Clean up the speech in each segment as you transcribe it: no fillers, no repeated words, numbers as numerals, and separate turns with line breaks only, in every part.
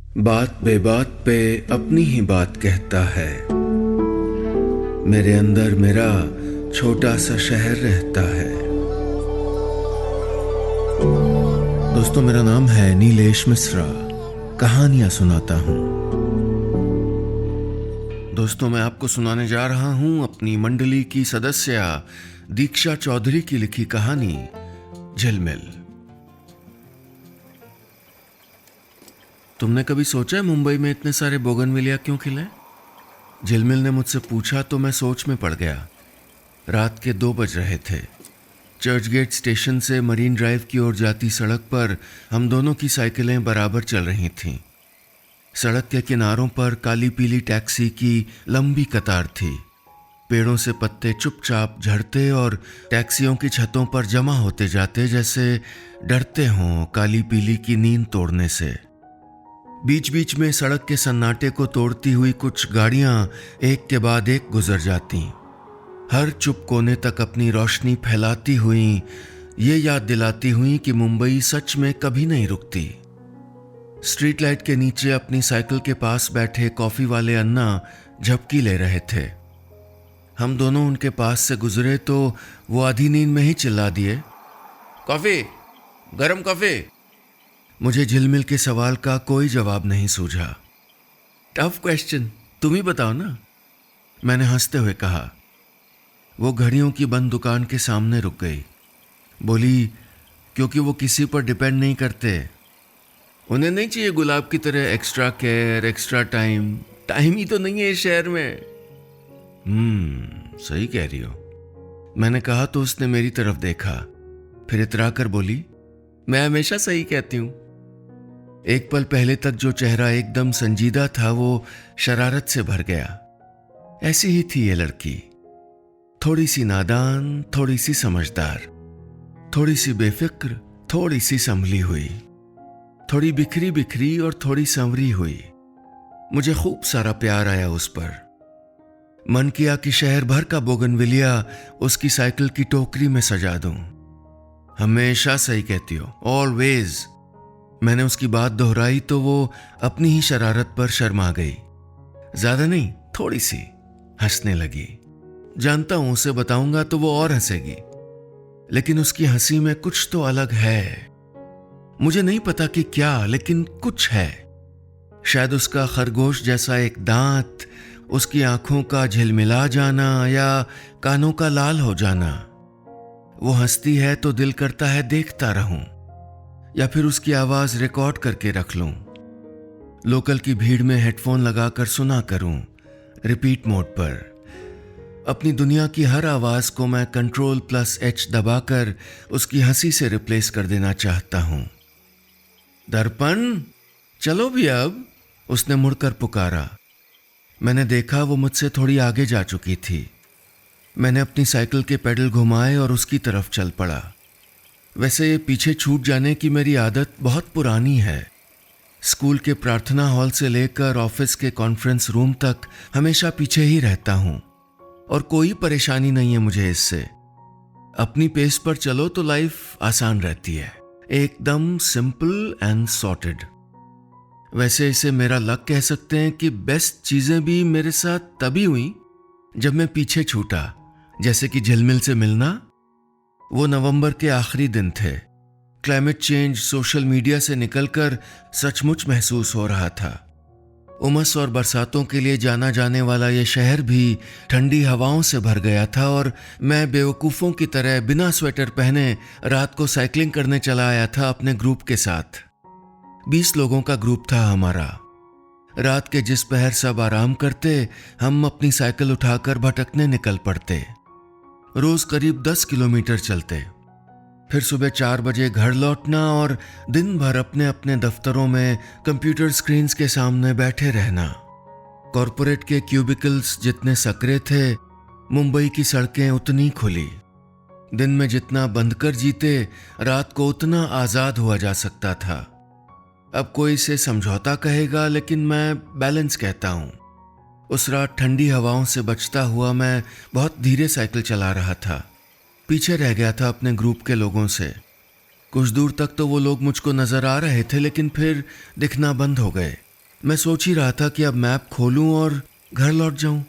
बात बेबात पे अपनी ही बात कहता है। मेरे अंदर मेरा छोटा सा शहर रहता है। दोस्तों, मेरा नाम है नीलेश मिश्रा। कहानियां सुनाता हूं। दोस्तों, मैं आपको सुनाने जा रहा हूं अपनी मंडली की सदस्य दीक्षा चौधरी की लिखी कहानी झिलमिल। तुमने कभी सोचा है मुंबई में इतने सारे बोगनविलिया क्यों खिले? झिलमिल ने मुझसे पूछा तो मैं सोच में पड़ गया। रात के 2 बज रहे थे। चर्च गेट स्टेशन से मरीन ड्राइव की ओर जाती सड़क पर हम दोनों की साइकिलें बराबर चल रही थीं। सड़क के किनारों पर काली पीली टैक्सी की लंबी कतार थी। पेड़ों से पत्ते चुपचाप झड़ते और टैक्सियों की छतों पर जमा होते जाते, जैसे डरते हों काली पीली की नींद तोड़ने से। बीच बीच में सड़क के सन्नाटे को तोड़ती हुई कुछ गाड़ियां एक के बाद एक गुजर जाती, हर चुप कोने तक अपनी रोशनी फैलाती हुई, ये याद दिलाती हुई कि मुंबई सच में कभी नहीं रुकती। स्ट्रीट लाइट के नीचे अपनी साइकिल के पास बैठे कॉफी वाले अन्ना झपकी ले रहे थे। हम दोनों उनके पास से गुजरे तो वो आधी नींद में ही चिल्ला दिए, कॉफी, गरम कॉफी। मुझे झिलमिल के सवाल का कोई जवाब नहीं सूझा। टफ क्वेश्चन, तुम ही बताओ ना, मैंने हंसते हुए कहा। वो घड़ियों की बंद दुकान के सामने रुक गई। बोली, क्योंकि वो किसी पर डिपेंड नहीं करते। उन्हें नहीं चाहिए गुलाब की तरह extra care, extra time. Time ही तो नहीं है इस शहर में। सही कह रही हो, मैंने कहा तो उसने मेरी तरफ देखा, फिर इतरा कर बोली, मैं हमेशा सही कहती हूं। एक पल पहले तक जो चेहरा एकदम संजीदा था वो शरारत से भर गया। ऐसी ही थी ये लड़की, थोड़ी सी नादान, थोड़ी सी समझदार, थोड़ी सी बेफिक्र, थोड़ी सी संभली हुई, थोड़ी बिखरी बिखरी और थोड़ी संवरी हुई। मुझे खूब सारा प्यार आया उस पर। मन किया कि शहर भर का बोगनविलिया उसकी साइकिल की टोकरी में सजा दूं। हमेशा सही कहती हो, ऑलवेज। मैंने उसकी बात दोहराई तो वो अपनी ही शरारत पर शर्मा गई। ज्यादा नहीं, थोड़ी सी हंसने लगी। जानता हूं उसे बताऊंगा तो वो और हंसेगी, लेकिन उसकी हंसी में कुछ तो अलग है। मुझे नहीं पता कि क्या, लेकिन कुछ है। शायद उसका खरगोश जैसा एक दांत, उसकी आंखों का झिलमिला जाना या कानों का लाल हो जाना। वो हंसती है तो दिल करता है देखता रहूं, या फिर उसकी आवाज रिकॉर्ड करके रख लूं। लोकल की भीड़ में हेडफोन लगाकर सुना करूं, रिपीट मोड पर। अपनी दुनिया की हर आवाज को मैं Ctrl+H दबाकर उसकी हंसी से रिप्लेस कर देना चाहता हूं। दर्पण, चलो भी अब, उसने मुड़कर पुकारा। मैंने देखा वो मुझसे थोड़ी आगे जा चुकी थी। मैंने अपनी साइकिल के पेडल घुमाए और उसकी तरफ चल पड़ा। वैसे ये पीछे छूट जाने की मेरी आदत बहुत पुरानी है। स्कूल के प्रार्थना हॉल से लेकर ऑफिस के कॉन्फ्रेंस रूम तक हमेशा पीछे ही रहता हूं, और कोई परेशानी नहीं है मुझे इससे। अपनी पेस पर चलो तो लाइफ आसान रहती है, एकदम सिंपल एंड सॉर्टेड। वैसे इसे मेरा लक कह सकते हैं कि बेस्ट चीजें भी मेरे साथ तभी हुई जब मैं पीछे छूटा, जैसे कि झिलमिल से मिलना। वो नवंबर के आखिरी दिन थे। क्लाइमेट चेंज सोशल मीडिया से निकलकर सचमुच महसूस हो रहा था। उमस और बरसातों के लिए जाना जाने वाला ये शहर भी ठंडी हवाओं से भर गया था, और मैं बेवकूफ़ों की तरह बिना स्वेटर पहने रात को साइकिलिंग करने चला आया था अपने ग्रुप के साथ। 20 लोगों का ग्रुप था हमारा। रात के जिस पहर सब आराम करते, हम अपनी साइकिल उठाकर भटकने निकल पड़ते। रोज करीब 10 किलोमीटर चलते, फिर सुबह 4 बजे घर लौटना और दिन भर अपने अपने दफ्तरों में कंप्यूटर स्क्रीन्स के सामने बैठे रहना। कॉरपोरेट के क्यूबिकल्स जितने सकरे थे, मुंबई की सड़कें उतनी खुली। दिन में जितना बंद कर जीते, रात को उतना आजाद हुआ जा सकता था। अब कोई इसे समझौता कहेगा, लेकिन मैं बैलेंस कहता हूं। उस रात ठंडी हवाओं से बचता हुआ मैं बहुत धीरे साइकिल चला रहा था। पीछे रह गया था अपने ग्रुप के लोगों से। कुछ दूर तक तो वो लोग मुझको नजर आ रहे थे, लेकिन फिर दिखना बंद हो गए। मैं सोच ही रहा था कि अब मैप खोलूं और घर लौट जाऊं,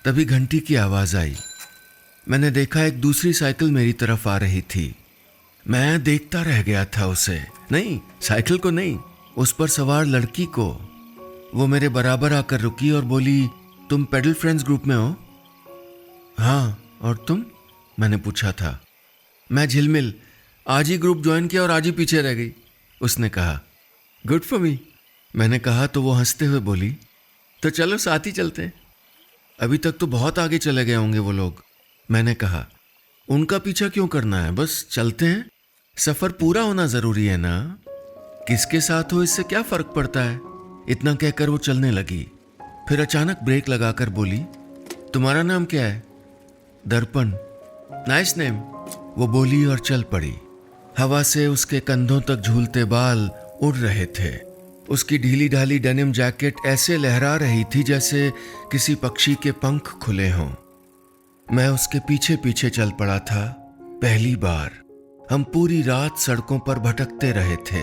तभी घंटी की आवाज़ आई। मैंने देखा एक दूसरी साइकिल मेरी तरफ आ रही थी। मैं देखता रह गया था उसे, नहीं साइकिल को नहीं, उस पर सवार लड़की को। वो मेरे बराबर आकर रुकी और बोली, तुम पेडल फ्रेंड्स ग्रुप में हो? हाँ, और तुम? मैंने पूछा था। मैं झिलमिल, आज ही ग्रुप ज्वाइन किया और आज ही पीछे रह गई, उसने कहा। गुड फॉर मी, मैंने कहा तो वो हंसते हुए बोली, तो चलो साथ ही चलते हैं। अभी तक तो बहुत आगे चले गए होंगे वो लोग, मैंने कहा। उनका पीछा क्यों करना है, बस चलते हैं, सफर पूरा होना जरूरी है ना। किसके साथ हो इससे क्या फर्क पड़ता है, इतना कहकर वो चलने लगी। फिर अचानक ब्रेक लगाकर बोली, तुम्हारा नाम क्या है? दर्पण। नाइस नेम, वो बोली और चल पड़ी। हवा से उसके कंधों तक झूलते बाल उड़ रहे थे। उसकी ढीली ढाली डेनिम जैकेट ऐसे लहरा रही थी जैसे किसी पक्षी के पंख खुले हों। मैं उसके पीछे पीछे चल पड़ा था। पहली बार हम पूरी रात सड़कों पर भटकते रहे थे,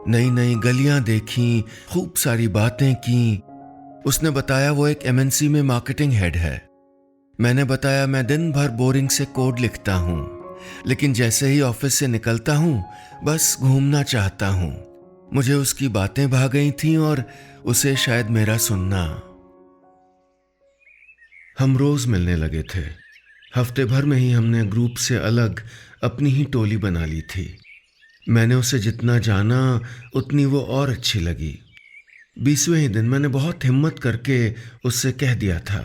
नई नई गलियां देखी, खूब सारी बातें की। उसने बताया वो एक एमएनसी में मार्केटिंग हेड है। मैंने बताया मैं दिन भर बोरिंग से कोड लिखता हूँ, लेकिन जैसे ही ऑफिस से निकलता हूँ बस घूमना चाहता हूँ। मुझे उसकी बातें भा गई थीं और उसे शायद मेरा सुनना। हम रोज मिलने लगे थे। हफ्ते भर में ही हमने ग्रुप से अलग अपनी ही टोली बना ली थी। मैंने उसे जितना जाना उतनी वो और अच्छी लगी। 20वें ही दिन मैंने बहुत हिम्मत करके उससे कह दिया था,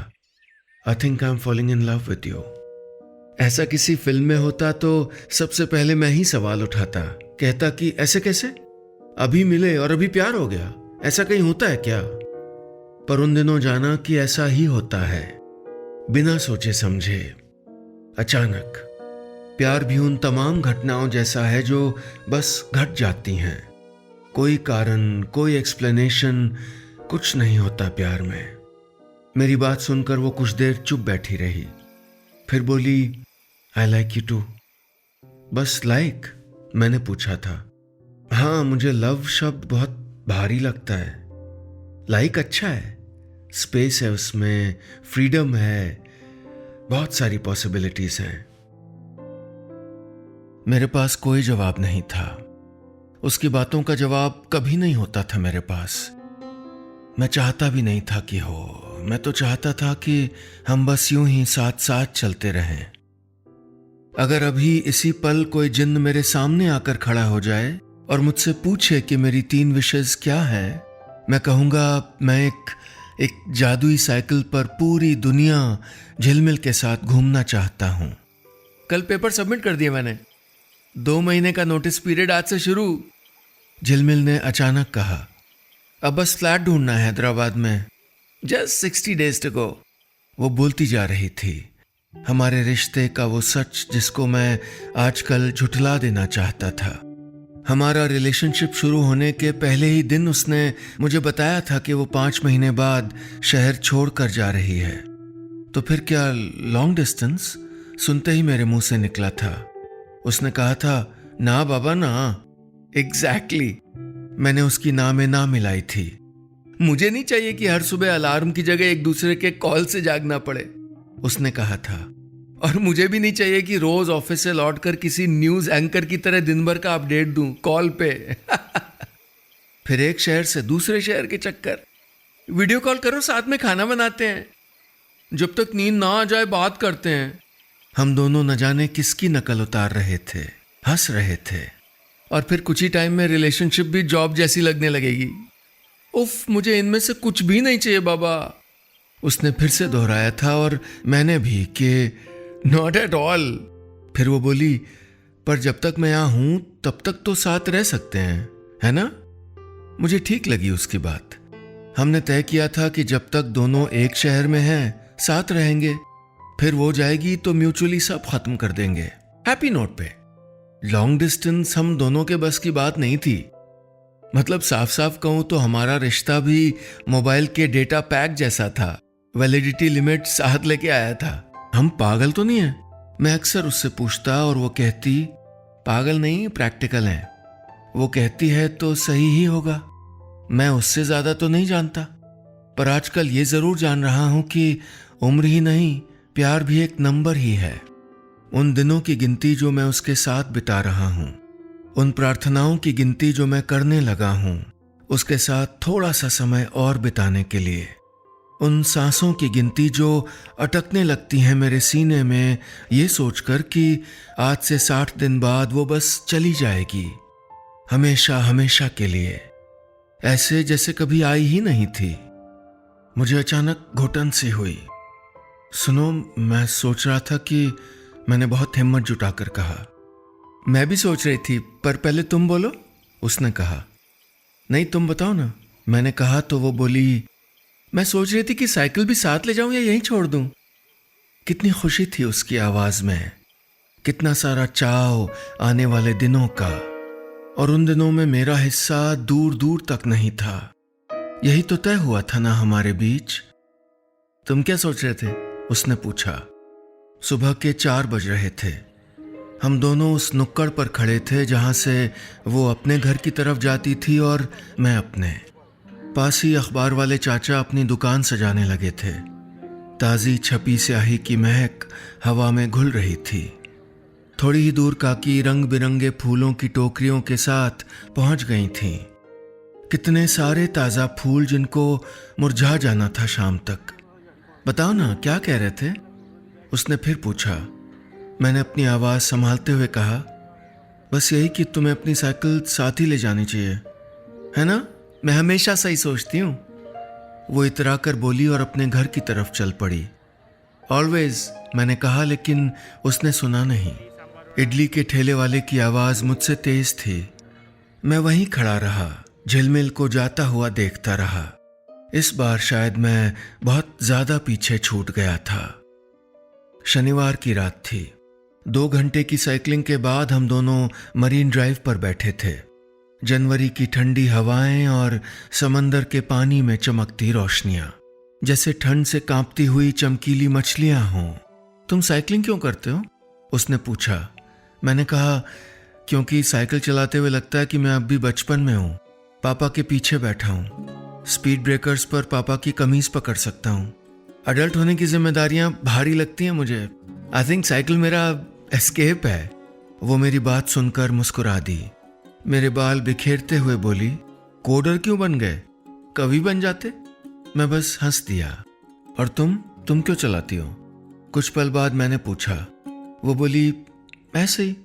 I think I am falling in love with you. ऐसा किसी फिल्म में होता तो सबसे पहले मैं ही सवाल उठाता, कहता कि ऐसे कैसे, अभी मिले और अभी प्यार हो गया, ऐसा कहीं होता है क्या? पर उन दिनों जाना कि ऐसा ही होता है, बिना सोचे समझे, अचानक। प्यार भी उन तमाम घटनाओं जैसा है जो बस घट जाती हैं। कोई कारण, कोई एक्सप्लेनेशन, कुछ नहीं होता प्यार में। मेरी बात सुनकर वो कुछ देर चुप बैठी रही, फिर बोली, आई लाइक यू टू। बस लाइक? मैंने पूछा था। हाँ, मुझे लव शब्द बहुत भारी लगता है। लाइक अच्छा है, स्पेस है उसमें, फ्रीडम है, बहुत सारी पॉसिबिलिटीज हैं। मेरे पास कोई जवाब नहीं था। उसकी बातों का जवाब कभी नहीं होता था मेरे पास। मैं चाहता भी नहीं था कि हो। मैं तो चाहता था कि हम बस यूं ही साथ साथ चलते रहें। अगर अभी इसी पल कोई जिन्न मेरे सामने आकर खड़ा हो जाए और मुझसे पूछे कि मेरी 3 विशेस क्या है, मैं कहूंगा मैं एक जादुई साइकिल पर पूरी दुनिया झिलमिल के साथ घूमना चाहता हूं। कल पेपर सबमिट कर दिए मैंने, 2 महीने का नोटिस पीरियड आज से शुरू। झिलमिल ने अचानक कहा, अब बस फ्लैट ढूंढना है हैदराबाद में, जस्ट 60 डेज टू गो। वो बोलती जा रही थी हमारे रिश्ते का वो सच जिसको मैं आजकल झुठला देना चाहता था। हमारा रिलेशनशिप शुरू होने के पहले ही दिन उसने मुझे बताया था कि वो 5 महीने बाद शहर छोड़कर जा रही है। तो फिर क्या लॉन्ग डिस्टेंस? सुनते ही मेरे मुंह से निकला था। उसने कहा था, ना बाबा ना। एग्जैक्टली, मैंने उसकी ना में ना मिलाई थी। मुझे नहीं चाहिए कि हर सुबह अलार्म की जगह एक दूसरे के कॉल से जागना पड़े, उसने कहा था। और मुझे भी नहीं चाहिए कि रोज ऑफिस से लौटकर किसी न्यूज एंकर की तरह दिन भर का अपडेट दूं कॉल पे। फिर एक शहर से दूसरे शहर के चक्कर। वीडियो कॉल करो, साथ में खाना बनाते हैं, जब तक नींद ना आ जाए बात करते हैं। हम दोनों न जाने किसकी नकल उतार रहे थे, हंस रहे थे, और फिर कुछ ही टाइम में रिलेशनशिप भी जॉब जैसी लगने लगेगी। उफ, मुझे इनमें से कुछ भी नहीं चाहिए बाबा, उसने फिर से दोहराया था और मैंने भी कि नॉट एट ऑल। फिर वो बोली, पर जब तक मैं यहां हूं तब तक तो साथ रह सकते हैं, है ना? मुझे ठीक लगी उसकी बात। हमने तय किया था कि जब तक दोनों एक शहर में हैं साथ रहेंगे, फिर वो जाएगी तो म्यूचुअली सब खत्म कर देंगे, हैप्पी नोट पे। लॉन्ग डिस्टेंस हम दोनों के बस की बात नहीं थी। मतलब साफ साफ कहूं तो हमारा रिश्ता भी मोबाइल के डेटा पैक जैसा था, वैलिडिटी लिमिट साथ लेके आया था। हम पागल तो नहीं है? मैं अक्सर उससे पूछता और वो कहती, पागल नहीं, प्रैक्टिकल हैं। वो कहती है तो सही ही होगा। मैं उससे ज्यादा तो नहीं जानता, पर आजकल ये जरूर जान रहा हूं कि उम्र ही नहीं, प्यार भी एक नंबर ही है। उन दिनों की गिनती जो मैं उसके साथ बिता रहा हूं, उन प्रार्थनाओं की गिनती जो मैं करने लगा हूं उसके साथ थोड़ा सा समय और बिताने के लिए, उन सांसों की गिनती जो अटकने लगती हैं मेरे सीने में ये सोचकर कि आज से 60 दिन बाद वो बस चली जाएगी, हमेशा हमेशा के लिए, ऐसे जैसे कभी आई ही नहीं थी। मुझे अचानक घुटन सी हुई। सुनो, मैं सोच रहा था कि मैंने बहुत हिम्मत जुटाकर कहा। मैं भी सोच रही थी, पर पहले तुम बोलो, उसने कहा। नहीं, तुम बताओ ना, मैंने कहा तो वो बोली, मैं सोच रही थी कि साइकिल भी साथ ले जाऊं या यहीं छोड़ दूं। कितनी खुशी थी उसकी आवाज में, कितना सारा चाव आने वाले दिनों का, और उन दिनों में मेरा हिस्सा दूर दूर तक नहीं था। यही तो तय हुआ था ना हमारे बीच। तुम क्या सोच रहे थे? उसने पूछा। सुबह के 4 बज रहे थे। हम दोनों उस नुक्कड़ पर खड़े थे जहां से वो अपने घर की तरफ जाती थी और मैं अपने। पास ही अखबार वाले चाचा अपनी दुकान सजाने लगे थे। ताज़ी छपी स्याही की महक हवा में घुल रही थी। थोड़ी ही दूर काकी रंग बिरंगे फूलों की टोकरियों के साथ पहुंच गई थीं। कितने सारे ताज़ा फूल जिनको मुरझा जाना था शाम तक। बताओ ना, क्या कह रहे थे? उसने फिर पूछा। मैंने अपनी आवाज़ संभालते हुए कहा, बस यही कि तुम्हें अपनी साइकिल साथ ही ले जानी चाहिए, है ना? मैं हमेशा सही सोचती हूँ। वो इतरा कर बोली और अपने घर की तरफ चल पड़ी। ऑलवेज, मैंने कहा, लेकिन उसने सुना नहीं। इडली के ठेले वाले की आवाज़ मुझसे तेज थी। मैं वहीं खड़ा रहा, झिलमिल को जाता हुआ देखता रहा। इस बार शायद मैं बहुत ज़्यादा पीछे छूट गया था। शनिवार की रात थी। 2 घंटे की साइकिलिंग के बाद हम दोनों मरीन ड्राइव पर बैठे थे। जनवरी की ठंडी हवाएं और समंदर के पानी में चमकती रोशनियां, जैसे ठंड से कांपती हुई चमकीली मछलियां हों। तुम साइकिलिंग क्यों करते हो? उसने पूछा। मैंने कहा, क्योंकि साइकिल चलाते हुए लगता है कि मैं अब भी बचपन में हूं, पापा के पीछे बैठा हूं। स्पीड ब्रेकर्स पर पापा की कमीज पकड़ सकता हूं। अडल्ट होने की जिम्मेदारियां भारी लगती हैं मुझे। आई थिंक साइकिल मेरा एस्केप है। वो मेरी बात सुनकर मुस्कुरा दी। मेरे बाल बिखेरते हुए बोली, कोडर क्यों बन गए? कवि बन जाते। मैं बस हंस दिया। और तुम क्यों चलाती हो? कुछ पल बाद मैंने पूछा। वो बोली, ऐसे ही,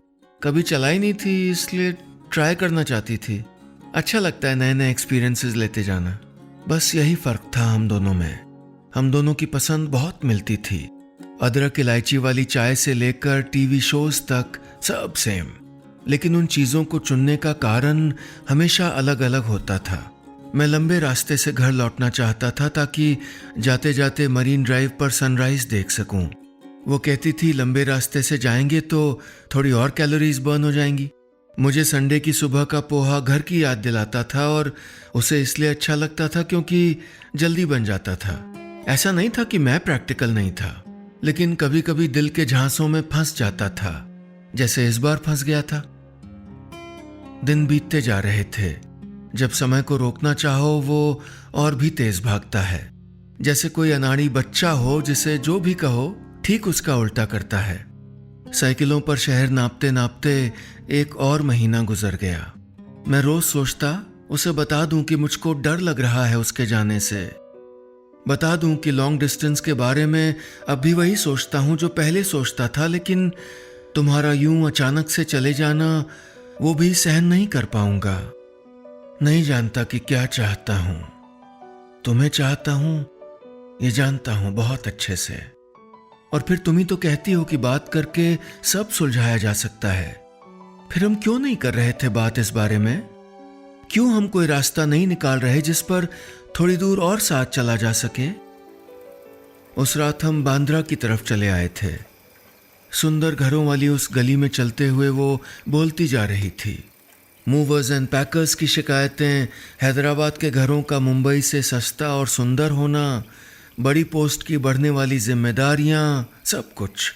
कभी चलाई नहीं थी इसलिए ट्राई करना चाहती थी। अच्छा लगता है नए नए एक्सपीरियंसेस लेते जाना। बस यही फर्क था हम दोनों में। हम दोनों की पसंद बहुत मिलती थी। अदरक इलायची वाली चाय से लेकर टीवी शोज तक सब सेम, लेकिन उन चीज़ों को चुनने का कारण हमेशा अलग अलग होता था। मैं लंबे रास्ते से घर लौटना चाहता था ताकि जाते जाते मरीन ड्राइव पर सनराइज देख सकूं। वो कहती थी, लंबे रास्ते से जाएंगे तो थोड़ी और कैलोरीज बर्न हो जाएंगी। मुझे संडे की सुबह का पोहा घर की याद दिलाता था और उसे इसलिए अच्छा लगता था क्योंकि जल्दी बन जाता था। ऐसा नहीं था कि मैं प्रैक्टिकल नहीं था, लेकिन कभी कभी दिल के झांसों में फंस जाता था, जैसे इस बार फंस गया था। दिन बीतते जा रहे थे। जब समय को रोकना चाहो वो और भी तेज भागता है, जैसे कोई अनाड़ी बच्चा हो जिसे जो भी कहो ठीक उसका उल्टा करता है। साइकिलों पर शहर नापते नापते 1 और महीना गुजर गया। मैं रोज सोचता, उसे बता दूं कि मुझको डर लग रहा है उसके जाने से। बता दूं कि लॉन्ग डिस्टेंस के बारे में अब भी वही सोचता हूं जो पहले सोचता था, लेकिन तुम्हारा यूं अचानक से चले जाना वो भी सहन नहीं कर पाऊंगा। नहीं जानता कि क्या चाहता हूं। तुम्हें चाहता हूं, ये जानता हूं बहुत अच्छे से। और फिर तुम ही तो कहती हो कि बात करके सब सुलझाया जा सकता है। फिर हम क्यों नहीं कर रहे थे बात इस बारे में? क्यों हम कोई रास्ता नहीं निकाल रहे जिस पर थोड़ी दूर और साथ चला जा सके? उस रात हम बांद्रा की तरफ चले आए थे। सुंदर घरों वाली उस गली में चलते हुए वो बोलती जा रही थी। मूवर्स एंड पैकर्स की शिकायतें, हैदराबाद के घरों का मुंबई से सस्ता और सुंदर होना, बड़ी पोस्ट की बढ़ने वाली जिम्मेदारियां, सब कुछ।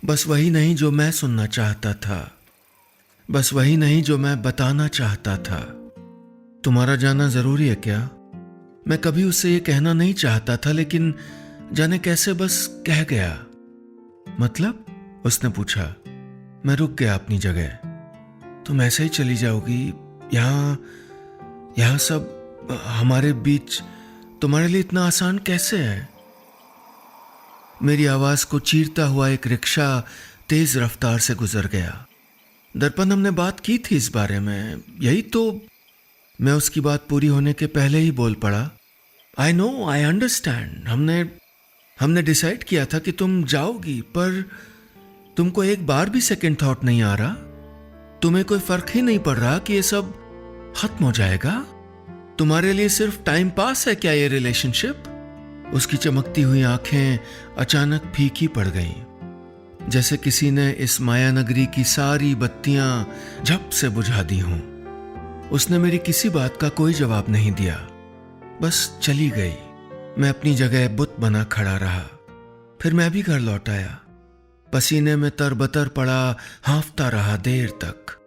बस वही नहीं जो मैं सुनना चाहता था, बस वही नहीं जो मैं बताना चाहता था। तुम्हारा जाना जरूरी है क्या? मैं कभी उससे ये कहना नहीं चाहता था, लेकिन जाने कैसे बस कह गया। मतलब? उसने पूछा। मैं रुक गया अपनी जगह। तुम ऐसे ही चली जाओगी? यहाँ सब हमारे बीच तुम्हारे लिए इतना आसान कैसे है? मेरी आवाज को चीरता हुआ एक रिक्शा तेज रफ्तार से गुजर गया। दर्पण, हमने बात की थी इस बारे में, यही तो। मैं उसकी बात पूरी होने के पहले ही बोल पड़ा। I know, I understand. हमने डिसाइड किया था कि तुम जाओगी, पर तुमको एक बार भी सेकंड थॉट नहीं आ रहा? तुम्हें कोई फर्क ही नहीं पड़ रहा कि ये सब खत्म हो जाएगा? तुम्हारे लिए सिर्फ टाइम पास है क्या ये रिलेशनशिप? उसकी चमकती हुई आंखें अचानक फीकी पड़ गईं, जैसे किसी ने इस माया नगरी की सारी बत्तियां झप से बुझा दी हों। उसने मेरी किसी बात का कोई जवाब नहीं दिया, बस चली गई। मैं अपनी जगह बुत बना खड़ा रहा। फिर मैं भी घर लौट आया। पसीने में तरबतर पड़ा हांफता रहा देर तक।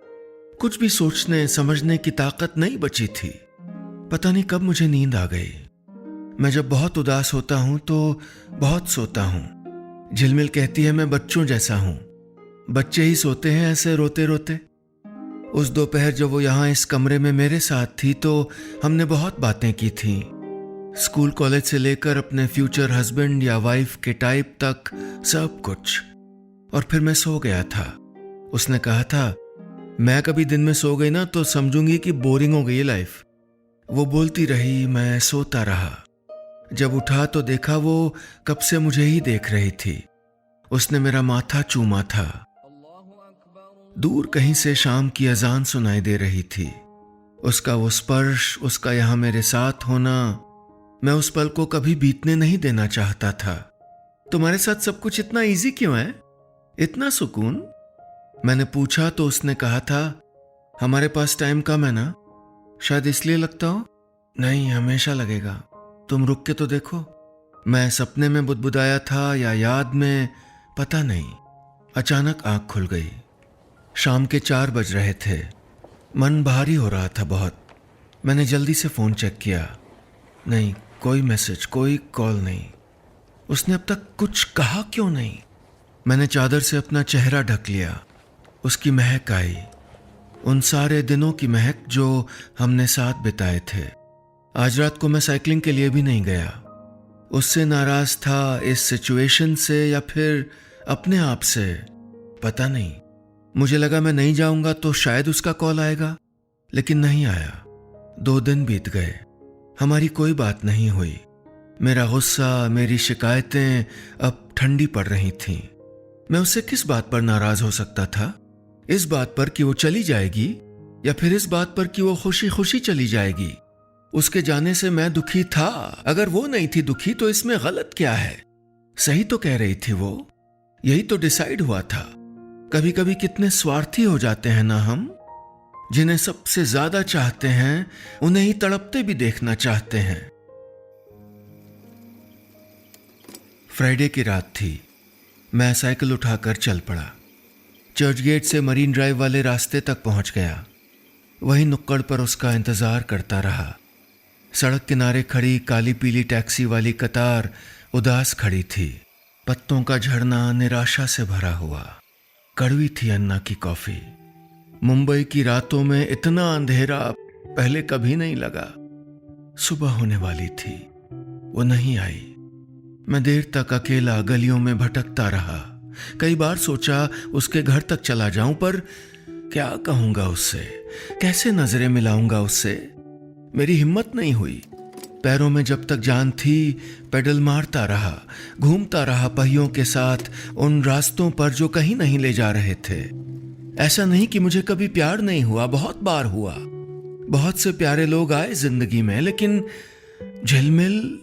कुछ भी सोचने समझने की ताकत नहीं बची थी। पता नहीं कब मुझे नींद आ गई। मैं जब बहुत उदास होता हूं तो बहुत सोता हूं। झिलमिल कहती है मैं बच्चों जैसा हूं। बच्चे ही सोते हैं ऐसे रोते रोते। उस दोपहर जब वो यहां इस कमरे में मेरे साथ थी तो हमने बहुत बातें की थीं। स्कूल कॉलेज से लेकर अपने फ्यूचर हस्बैंड या वाइफ के टाइप तक सब कुछ। और फिर मैं सो गया था। उसने कहा था, मैं कभी दिन में सो गई ना तो समझूंगी कि बोरिंग हो गई लाइफ। वो बोलती रही, मैं सोता रहा। जब उठा तो देखा वो कब से मुझे ही देख रही थी। उसने मेरा माथा चूमा था। दूर कहीं से शाम की अजान सुनाई दे रही थी। उसका वो स्पर्श, उसका यहां मेरे साथ होना, मैं उस पल को कभी बीतने नहीं देना चाहता था। तुम्हारे साथ सब कुछ इतना इजी क्यों है? इतना सुकून? मैंने पूछा तो उसने कहा था, हमारे पास टाइम कम है ना, शायद इसलिए लगता हो। नहीं, हमेशा लगेगा। तुम रुक के तो देखो। मैं सपने में बुदबुदाया था या याद में, पता नहीं। अचानक आंख खुल गई। शाम के 4 बज रहे थे। मन भारी हो रहा था बहुत। मैंने जल्दी से फोन चेक किया। नहीं, कोई मैसेज, कोई कॉल नहीं। उसने अब तक कुछ कहा क्यों नहीं? मैंने चादर से अपना चेहरा ढक लिया। उसकी महक आई, उन सारे दिनों की महक जो हमने साथ बिताए थे। आज रात को मैं साइकिलिंग के लिए भी नहीं गया। उससे नाराज था, इस सिचुएशन से या फिर अपने आप से, पता नहीं। मुझे लगा मैं नहीं जाऊंगा तो शायद उसका कॉल आएगा, लेकिन नहीं आया। 2 दिन बीत गए, हमारी कोई बात नहीं हुई। मेरा गुस्सा, मेरी शिकायतें अब ठंडी पड़ रही थीं। मैं उससे किस बात पर नाराज हो सकता था? इस बात पर कि वो चली जाएगी, या फिर इस बात पर कि वो खुशी खुशी चली जाएगी? उसके जाने से मैं दुखी था। अगर वो नहीं थी दुखी तो इसमें गलत क्या है? सही तो कह रही थी वो। यही तो डिसाइड हुआ था। कभी कभी कितने स्वार्थी हो जाते हैं ना हम। जिन्हें सबसे ज्यादा चाहते हैं उन्हें ही तड़पते भी देखना चाहते हैं। फ्राइडे की रात थी। मैं साइकिल उठाकर चल पड़ा। चर्च गेट से मरीन ड्राइव वाले रास्ते तक पहुंच गया। वहीं नुक्कड़ पर उसका इंतजार करता रहा। सड़क किनारे खड़ी काली पीली टैक्सी वाली कतार उदास खड़ी थी। पत्तों का झड़ना निराशा से भरा हुआ। कड़वी थी अन्ना की कॉफी। मुंबई की रातों में इतना अंधेरा पहले कभी नहीं लगा। सुबह होने वाली थी, वो नहीं आई। मैं देर तक अकेला गलियों में भटकता रहा। कई बार सोचा उसके घर तक चला जाऊं, पर क्या कहूंगा उससे, कैसे नजरें मिलाऊंगा उससे? मेरी हिम्मत नहीं हुई। पैरों में जब तक जान थी पेडल मारता रहा, घूमता रहा पहियों के साथ उन रास्तों पर जो कहीं नहीं ले जा रहे थे। ऐसा नहीं कि मुझे कभी प्यार नहीं हुआ, बहुत बार हुआ। बहुत से प्यारे लोग आए जिंदगी में, लेकिन झिलमिल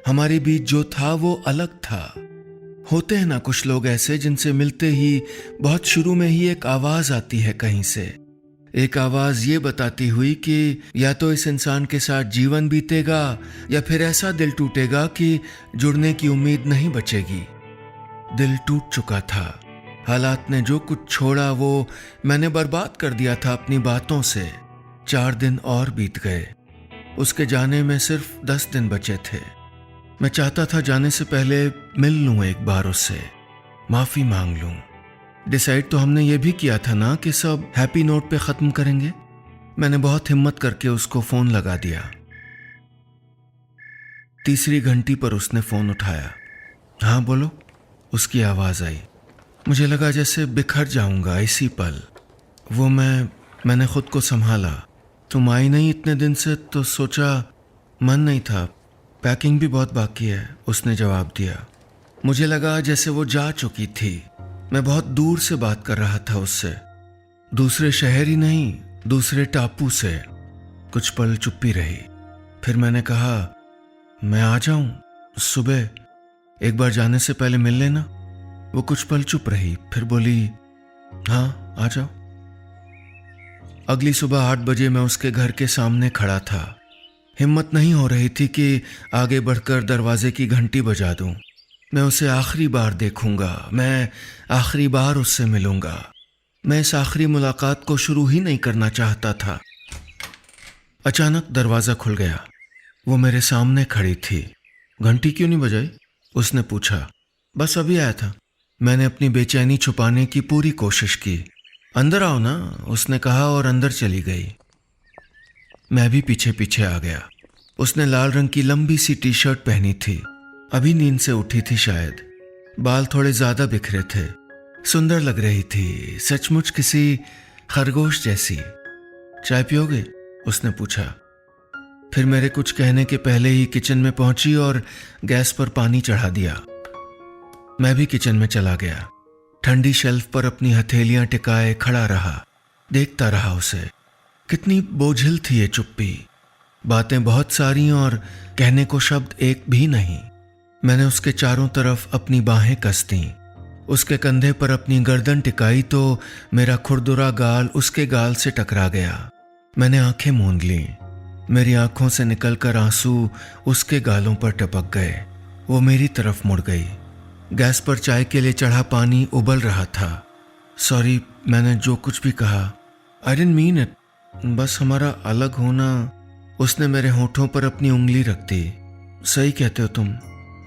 हमारे बीच जो था वो अलग था। होते हैं ना कुछ लोग ऐसे जिनसे मिलते ही बहुत शुरू में ही एक आवाज आती है कहीं से। एक आवाज ये बताती हुई कि या तो इस इंसान के साथ जीवन बीतेगा या फिर ऐसा दिल टूटेगा कि जुड़ने की उम्मीद नहीं बचेगी। दिल टूट चुका था। हालात ने जो कुछ छोड़ा वो मैंने बर्बाद कर दिया था अपनी बातों से। 4 दिन और बीत गए। उसके जाने में सिर्फ 10 दिन बचे थे। मैं चाहता था जाने से पहले मिल लूं एक बार उससे, माफी मांग लूं। डिसाइड तो हमने ये भी किया था ना कि सब हैप्पी नोट पे खत्म करेंगे। मैंने बहुत हिम्मत करके उसको फोन लगा दिया। तीसरी घंटी पर उसने फोन उठाया। हाँ बोलो, उसकी आवाज आई। मुझे लगा जैसे बिखर जाऊंगा इसी पल। वो मैंने खुद को संभाला। तुम आई नहीं इतने दिन से तो सोचा, मन नहीं था, पैकिंग भी बहुत बाकी है, उसने जवाब दिया। मुझे लगा जैसे वो जा चुकी थी। मैं बहुत दूर से बात कर रहा था उससे, दूसरे शहर ही नहीं, दूसरे टापू से। कुछ पल चुप्पी रही। फिर मैंने कहा, मैं आ जाऊं सुबह, एक बार जाने से पहले मिल लेना। वो कुछ पल चुप रही, फिर बोली, हाँ आ जाओ। अगली सुबह 8 बजे मैं उसके घर के सामने खड़ा था। हिम्मत नहीं हो रही थी कि आगे बढ़कर दरवाजे की घंटी बजा दूं। मैं उसे आखिरी बार देखूंगा, मैं आखिरी बार उससे मिलूंगा। मैं इस आखिरी मुलाकात को शुरू ही नहीं करना चाहता था। अचानक दरवाजा खुल गया। वो मेरे सामने खड़ी थी। घंटी क्यों नहीं बजाई? उसने पूछा। बस अभी आया था। मैंने अपनी बेचैनी छुपाने की पूरी कोशिश की। अंदर आओ ना, उसने कहा और अंदर चली गई। मैं भी पीछे पीछे आ गया। उसने लाल रंग की लंबी सी टी शर्ट पहनी थी। अभी नींद से उठी थी शायद। बाल थोड़े ज्यादा बिखरे थे। सुंदर लग रही थी, सचमुच किसी खरगोश जैसी। चाय पियोगे? उसने पूछा। फिर मेरे कुछ कहने के पहले ही किचन में पहुंची और गैस पर पानी चढ़ा दिया। मैं भी किचन में चला गया। ठंडी शेल्फ पर अपनी हथेलियां टिकाए खड़ा रहा, देखता रहा उसे। कितनी बोझिल थी ये चुप्पी। बातें बहुत सारी और कहने को शब्द एक भी नहीं। मैंने उसके चारों तरफ अपनी बाहें कस दी। उसके कंधे पर अपनी गर्दन टिकाई तो मेरा खुरदुरा गाल उसके गाल से टकरा गया। मैंने आंखें मूंद लीं। मेरी आंखों से निकलकर आंसू उसके गालों पर टपक गए। वो मेरी तरफ मुड़ गई। गैस पर चाय के लिए चढ़ा पानी उबल रहा था। सॉरी, मैंने जो कुछ भी कहा, आई डिडंट मीन इट। बस हमारा अलग होना। उसने मेरे होठों पर अपनी उंगली रख दी। सही कहते हो तुम,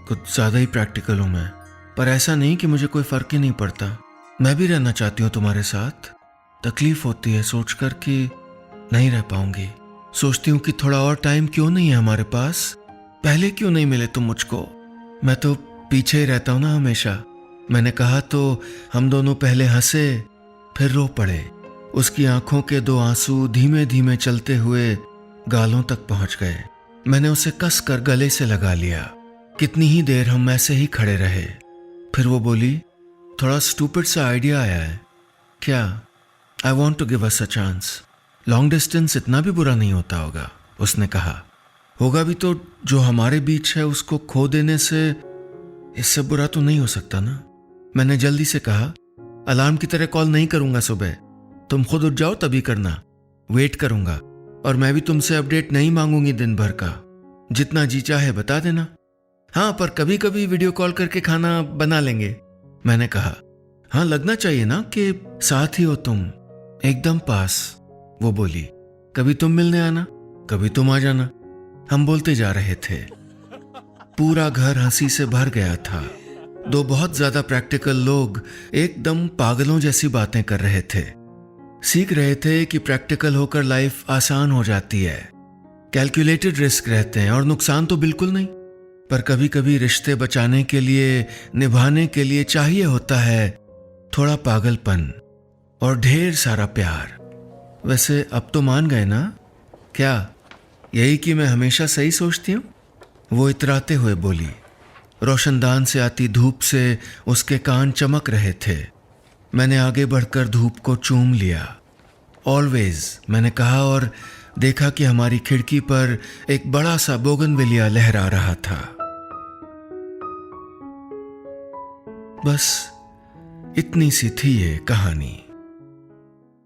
कुछ ज्यादा ही प्रैक्टिकल हूं मैं। पर ऐसा नहीं कि मुझे कोई फर्क ही नहीं पड़ता। मैं भी रहना चाहती हूँ तुम्हारे साथ। तकलीफ होती है सोचकर कि नहीं रह पाऊंगी। सोचती हूँ कि थोड़ा और टाइम क्यों नहीं है हमारे पास। पहले क्यों नहीं मिले तुम मुझको? मैं तो पीछे ही रहता हूँ ना हमेशा। मैंने कहा तो हम दोनों पहले हंसे, फिर रो पड़े। उसकी आंखों के 2 आंसू धीमे धीमे चलते हुए गालों तक पहुंच गए। मैंने उसे कस कर गले से लगा लिया। कितनी ही देर हम ऐसे ही खड़े रहे। फिर वो बोली, थोड़ा स्टूपिड सा आइडिया आया है। क्या? I want to give us a chance. Long distance इतना भी बुरा नहीं होता होगा, उसने कहा। होगा भी तो जो हमारे बीच है उसको खो देने से इससे बुरा तो नहीं हो सकता ना। मैंने जल्दी से कहा, अलार्म की तरह कॉल नहीं करूंगा सुबह। तुम खुद उठ जाओ तभी करना। वेट करूंगा और मैं भी तुमसे अपडेट नहीं मांगूंगी दिन भर का। जितना जी चाहे बता देना। हाँ, पर कभी कभी वीडियो कॉल करके खाना बना लेंगे, मैंने कहा। हाँ, लगना चाहिए ना कि साथ ही हो तुम, एकदम पास। वो बोली, कभी तुम मिलने आना, कभी तुम आ जाना। हम बोलते जा रहे थे। पूरा घर हंसी से भर गया था। 2 बहुत ज्यादा प्रैक्टिकल लोग एकदम पागलों जैसी बातें कर रहे थे। सीख रहे थे कि प्रैक्टिकल होकर लाइफ आसान हो जाती है। कैलकुलेटेड रिस्क रहते हैं और नुकसान तो बिल्कुल नहीं। पर कभी कभी रिश्ते बचाने के लिए, निभाने के लिए चाहिए होता है थोड़ा पागलपन और ढेर सारा प्यार। वैसे अब तो मान गए ना? क्या यही कि मैं हमेशा सही सोचती हूँ? वो इतराते हुए बोली। रोशनदान से आती धूप से उसके कान चमक रहे थे। मैंने आगे बढ़कर धूप को चूम लिया। ऑलवेज, मैंने कहा और देखा कि हमारी खिड़की पर एक बड़ा सा बोगनविलिया लहरा रहा था। बस इतनी सी थी ये कहानी।